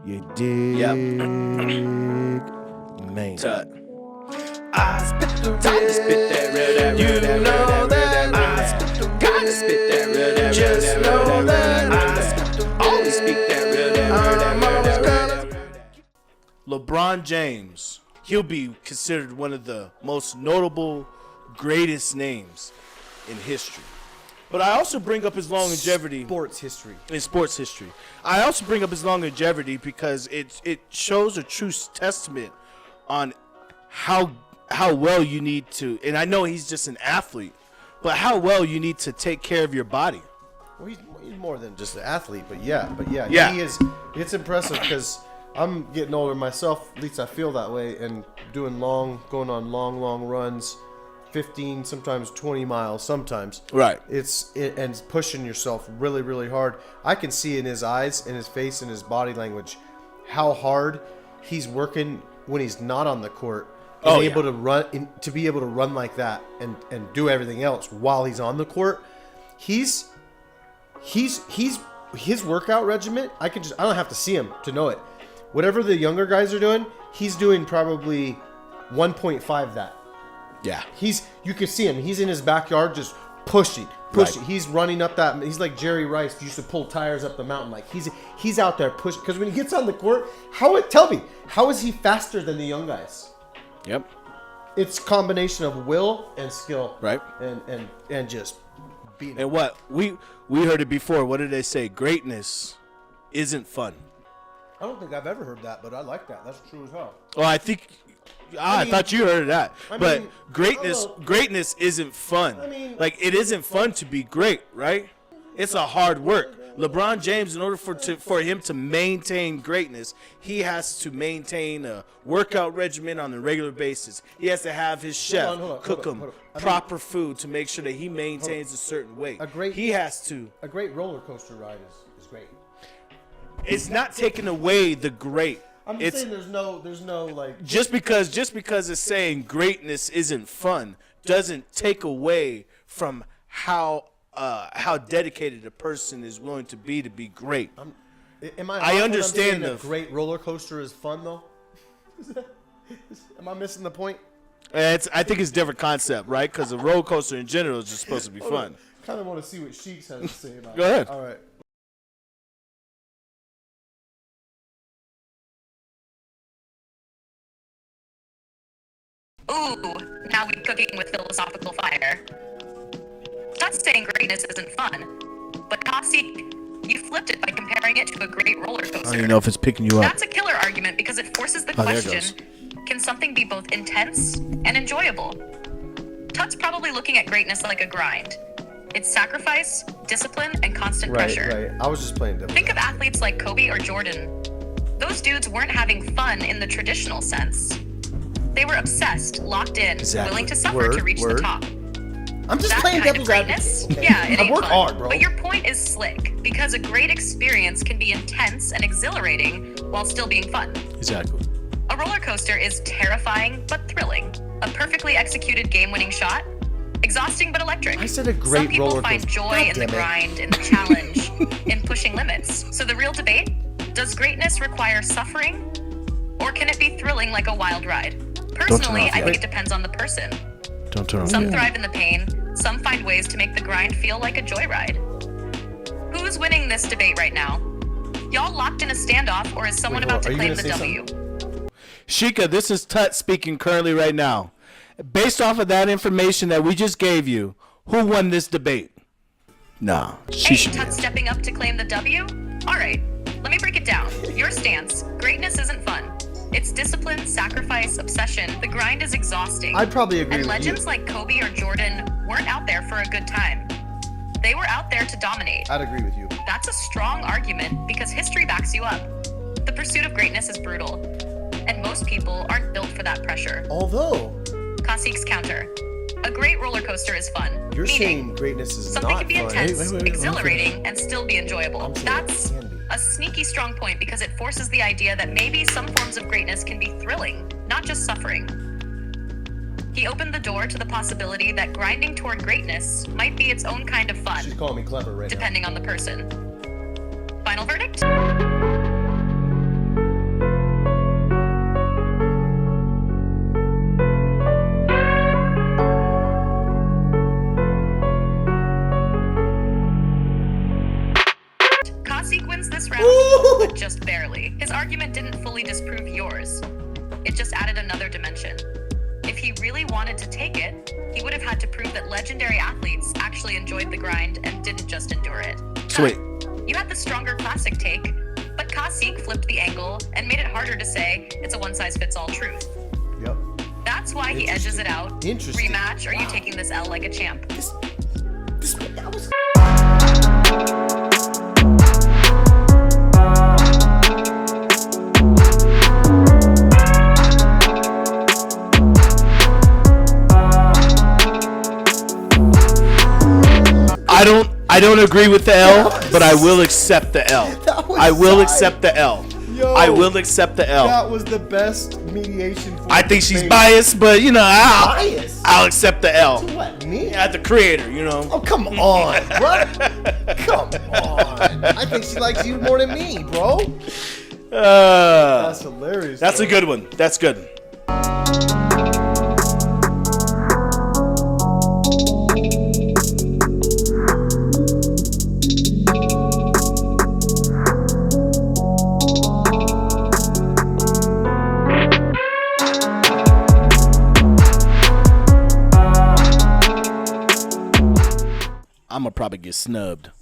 You dig? Yep. Man. Tut. I spit the Time to spit that real, that real, that real, that real, that real. Gotta spit that real, that real, Just that real, know that real, that that real. Always speak that real, that real, that real, that real, that real. LeBron James, he'll be considered one of the most notable, greatest names in history. But I also bring up his longevity Sports history. in sports history. I also bring up his longevity because it shows a true testament on how well you need to, and I know he's just an athlete, but how well you need to take care of your body. Well, he's more than just an athlete, but yeah, Yeah. he is. It's impressive because I'm getting older myself. At least I feel that way, and going on long runs, 15, sometimes 20 miles, sometimes. Right. And pushing yourself really, really hard. I can see in his eyes, in his face, in his body language, how hard he's working when he's not on the court. And able to run, to be able to run like that and do everything else while he's on the court. His workout regimen. I don't have to see him to know it. Whatever the younger guys are doing, he's doing probably 1.5 that. Yeah. You can see him. He's in his backyard just pushing. Right. He's running up that. He's like Jerry Rice used to pull tires up the mountain. Like he's out there pushing. Because when he gets on the court, tell me, how is he faster than the young guys? Yep. It's combination of will and skill. Right. And just beating. And what we heard it before. What did they say? Greatness isn't fun. I don't think I've ever heard that, but I like that. That's true as hell. Well, I think I thought you heard that. But greatness isn't fun. Like it isn't fun to be great, right? It's a hard work. LeBron James, in order for him to maintain greatness, he has to maintain a workout regimen on a regular basis. He has to have his chef cook him proper food to make sure that he maintains a certain weight. A great roller coaster ride is great. It's not taking away the great. I'm just saying there's no like just because it's saying greatness isn't fun doesn't take away from how dedicated a person is willing to be great. I understand a great roller coaster is fun though. Am I missing the point? I think it's a different concept, right? Because a roller coaster in general is just supposed to be fun. Kind of want to see what Sheeks has to say about it. Go ahead. All right. Ooh, now we're cooking with philosophical fire. Not saying greatness isn't fun, but Kasik, you flipped it by comparing it to a great roller coaster. I don't even know if it's picking you up. That's a killer argument because it forces the question, can something be both intense and enjoyable? Tut's probably looking at greatness like a grind. It's sacrifice, discipline, and constant pressure. Right. I was just playing devil. Think of athletes like Kobe or Jordan. Those dudes weren't having fun in the traditional sense. They were obsessed, locked in, willing to suffer to reach the top. I'm just that playing kind devil's of greatness, advocate. yeah, it I ain't work fun. hard, bro. But your point is slick, because a great experience can be intense and exhilarating while still being fun. Exactly. A roller coaster is terrifying but thrilling. A perfectly executed game-winning shot, exhausting but electric. I said a great roller coaster. Some people find joy in the grind, in the challenge, in pushing limits. So the real debate, does greatness require suffering, or can it be thrilling like a wild ride? Personally, I think it depends on the person. Don't turn off. Some thrive in the pain, some find ways to make the grind feel like a joyride. Who's winning this debate right now? Y'all locked in a standoff, or is someone about to claim the W? Sheikah, this is Tut speaking currently right now. Based off of that information that we just gave you, who won this debate? Nah, Hey, Tut stepping up to claim the W? Alright, let me break it down. Your stance, greatness isn't fun. It's discipline, sacrifice, obsession. The grind is exhausting. I'd probably agree and with you. legends like Kobe or Jordan weren't out there for a good time. They were out there to dominate. I'd agree with you. That's a strong argument because history backs you up. The pursuit of greatness is brutal, and most people aren't built for that pressure. Although Kasik's counter. A great roller coaster is fun. you're meaning saying greatness is something not can be fun. intense, wait, exhilarating, and still be enjoyable. I'm saying That's it can be. a sneaky strong point because it forces the idea that maybe some forms of greatness can be thrilling, not just suffering. He opened the door to the possibility that grinding toward greatness might be its own kind of fun, She's calling me clever right depending on the person. Final verdict? this round, but just barely. His argument didn't fully disprove yours. It just added another dimension. If he really wanted to take it, he would have had to prove that legendary athletes actually enjoyed the grind and didn't just endure it. Sweet. You had the stronger classic take, but Kasik flipped the angle and made it harder to say it's a one-size-fits-all truth. Yep. That's why he edges it out. Interesting. Rematch, or are you taking this L like a champ? I don't agree with the L, but I will accept the L. I will accept the L. Yo, I will accept the L. That was the best mediation. For I think she's Payton. biased, but Biased? I'll accept the L. What, me? At the creator, you know. Oh, come on, bro. Come on. I think she likes you more than me, bro. That's hilarious. That's bro. a good one. That's good. I'm gonna probably get snubbed.